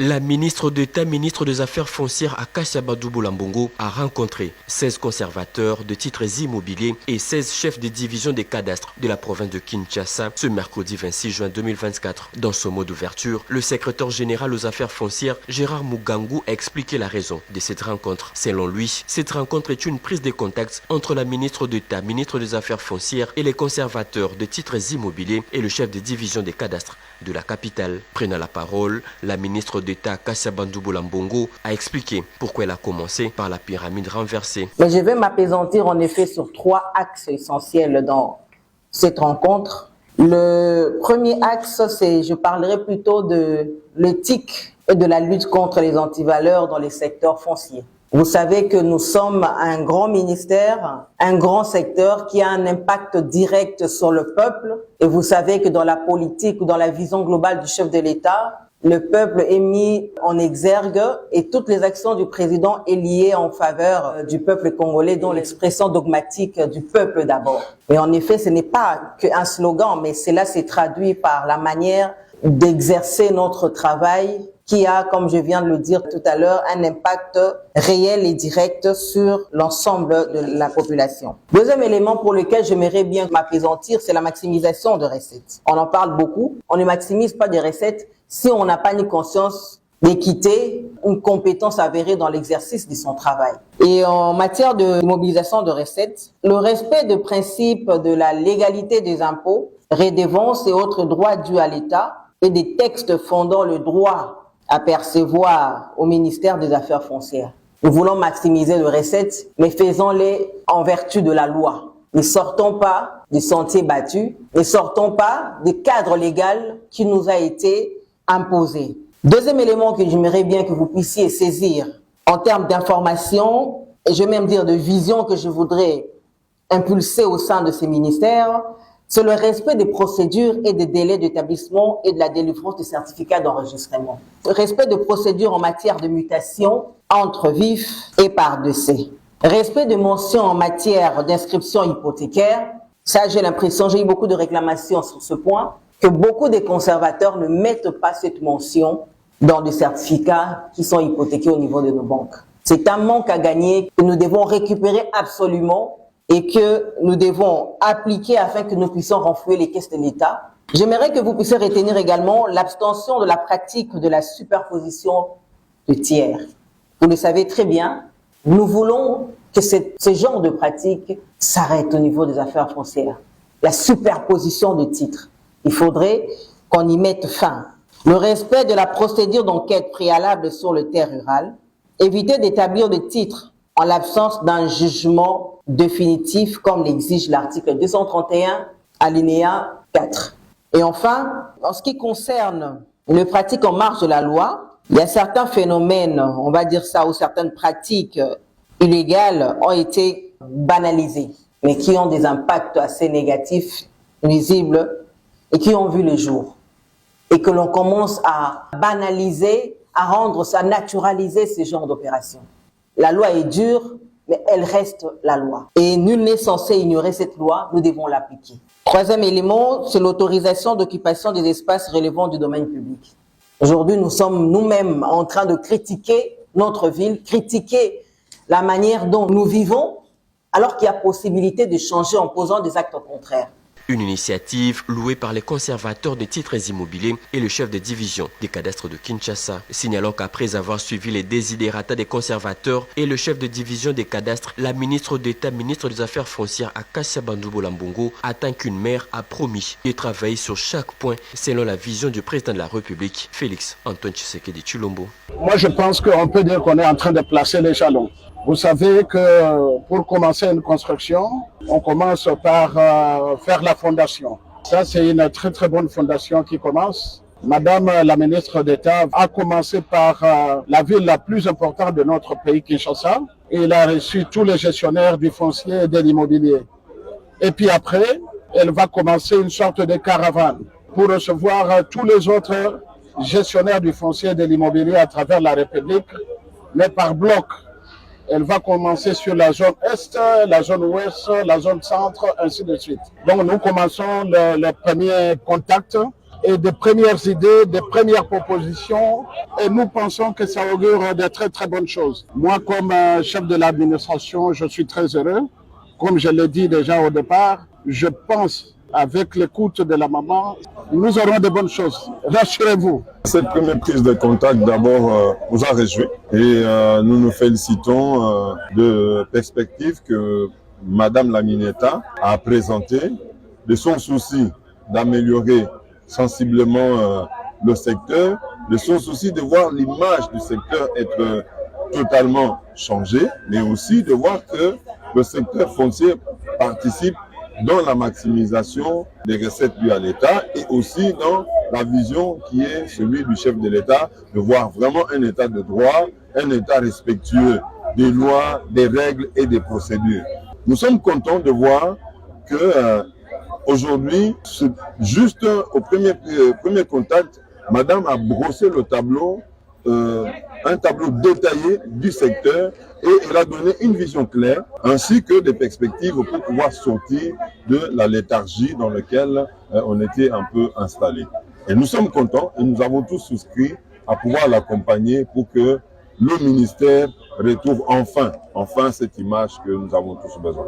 La ministre d'État, ministre des Affaires foncières Acacia Badoubou Lambongo a rencontré 16 conservateurs de titres immobiliers et 16 chefs de division des cadastres de la province de Kinshasa ce mercredi 26 juin 2024. Dans son mot d'ouverture, le secrétaire général aux affaires foncières Gérard Mougangou a expliqué la raison de cette rencontre. Selon lui, cette rencontre est une prise de contact entre la ministre d'État, ministre des Affaires foncières et les conservateurs de titres immobiliers et le chef de division des cadastres de la capitale. Prenant la parole, la ministre d'État Acacia Badoubou Lambongo a expliqué pourquoi elle a commencé par la pyramide renversée. Mais je vais m'apaisantir en effet sur 3 axes essentiels dans cette rencontre. Le premier axe, je parlerai plutôt de l'éthique et de la lutte contre les antivaleurs dans les secteurs fonciers. Vous savez que nous sommes un grand ministère, un grand secteur qui a un impact direct sur le peuple. Et vous savez que dans la politique ou dans la vision globale du chef de l'État, le peuple est mis en exergue et toutes les actions du président est liée en faveur du peuple congolais, dont l'expression dogmatique du peuple d'abord. Et en effet, ce n'est pas qu'un slogan, mais cela s'est traduit par la manière d'exercer notre travail qui a, comme je viens de le dire tout à l'heure, un impact réel et direct sur l'ensemble de la population. Deuxième élément pour lequel j'aimerais bien m'apaisantir, c'est la maximisation de recettes. On en parle beaucoup, on ne maximise pas des recettes si on n'a pas une conscience d'équité, une compétence avérée dans l'exercice de son travail. Et en matière de mobilisation de recettes, le respect des principes de la légalité des impôts, redevances et autres droits dus à l'État et des textes fondant le droit à percevoir au ministère des Affaires foncières. Nous voulons maximiser les recettes, mais faisons-les en vertu de la loi. Ne sortons pas des sentiers battus, ne sortons pas des cadres légaux qui nous a été imposé. Deuxième élément que j'aimerais bien que vous puissiez saisir en termes d'information, et je vais même dire de vision que je voudrais impulser au sein de ces ministères, c'est le respect des procédures et des délais d'établissement et de la délivrance de certificats d'enregistrement. Le respect des procédures en matière de mutation entre vifs et par décès. Respect des mentions en matière d'inscription hypothécaire. Ça, j'ai l'impression, j'ai eu beaucoup de réclamations sur ce point, que beaucoup de conservateurs ne mettent pas cette mention dans des certificats qui sont hypothéqués au niveau de nos banques. C'est un manque à gagner que nous devons récupérer absolument et que nous devons appliquer afin que nous puissions renflouer les caisses de l'État. J'aimerais que vous puissiez retenir également l'abstention de la pratique de la superposition de tiers. Vous le savez très bien, nous voulons que ce genre de pratique s'arrête au niveau des affaires foncières. La superposition de titres. Il faudrait qu'on y mette fin. Le respect de la procédure d'enquête préalable sur le terre rural. Éviter d'établir des titres en l'absence d'un jugement définitif comme l'exige l'article 231, alinéa 4. Et enfin, en ce qui concerne les pratiques en marge de la loi, il y a certains phénomènes, on va dire ça, ou certaines pratiques illégales ont été banalisées, mais qui ont des impacts assez négatifs, nuisibles, et qui ont vu le jour. Et que l'on commence à banaliser, à rendre ça, naturaliser ce genre d'opérations. La loi est dure, mais elle reste la loi. Et nul n'est censé ignorer cette loi, nous devons l'appliquer. Troisième élément, c'est l'autorisation d'occupation des espaces relevant du domaine public. Aujourd'hui, nous sommes nous-mêmes en train de critiquer notre ville, critiquer la manière dont nous vivons, alors qu'il y a possibilité de changer en posant des actes contraires. Une initiative louée par les conservateurs des titres immobiliers et le chef de division des cadastres de Kinshasa. Signalons qu'après avoir suivi les désidérata des conservateurs et le chef de division des cadastres, la ministre d'État, ministre des Affaires foncières Acacia Badoubou Lambongo attend qu'une maire a promis de travailler sur chaque point selon la vision du président de la République, Félix Antoine Tshisekedi Tshilombo. Moi, je pense qu'on peut dire qu'on est en train de placer les jalons. Vous savez que pour commencer une construction, on commence par faire la fondation. Ça, c'est une très très bonne fondation qui commence. Madame la ministre d'État a commencé par la ville la plus importante de notre pays, Kinshasa. Et elle a reçu tous les gestionnaires du foncier et de l'immobilier. Et puis après, elle va commencer une sorte de caravane pour recevoir tous les autres gestionnaires du foncier et de l'immobilier à travers la République, mais par bloc. Elle va commencer sur la zone Est, la zone Ouest, la zone Centre, ainsi de suite. Donc nous commençons le premier contact et des premières idées, des premières propositions, et nous pensons que ça augure de très très bonnes choses. Moi, comme chef de l'administration, je suis très heureux. Comme je l'ai dit déjà au départ, je pense, avec l'écoute de la maman, nous aurons de bonnes choses. Rassurez-vous. Cette première prise de contact, d'abord, nous a réjouis et nous nous félicitons de perspectives que Madame Lamineta a présentées, de son souci d'améliorer sensiblement le secteur, de son souci de voir l'image du secteur être totalement changée, mais aussi de voir que le secteur foncier participe dans la maximisation des recettes dues à l'État et aussi dans la vision qui est celui du chef de l'État, de voir vraiment un État de droit, un État respectueux des lois, des règles et des procédures. Nous sommes contents de voir que aujourd'hui, juste au premier contact, Madame a brossé le tableau, un tableau détaillé du secteur et elle a donné une vision claire ainsi que des perspectives pour pouvoir sortir de la léthargie dans laquelle on était un peu installé. Et nous sommes contents et nous avons tous souscrit à pouvoir l'accompagner pour que le ministère retrouve enfin cette image que nous avons tous besoin.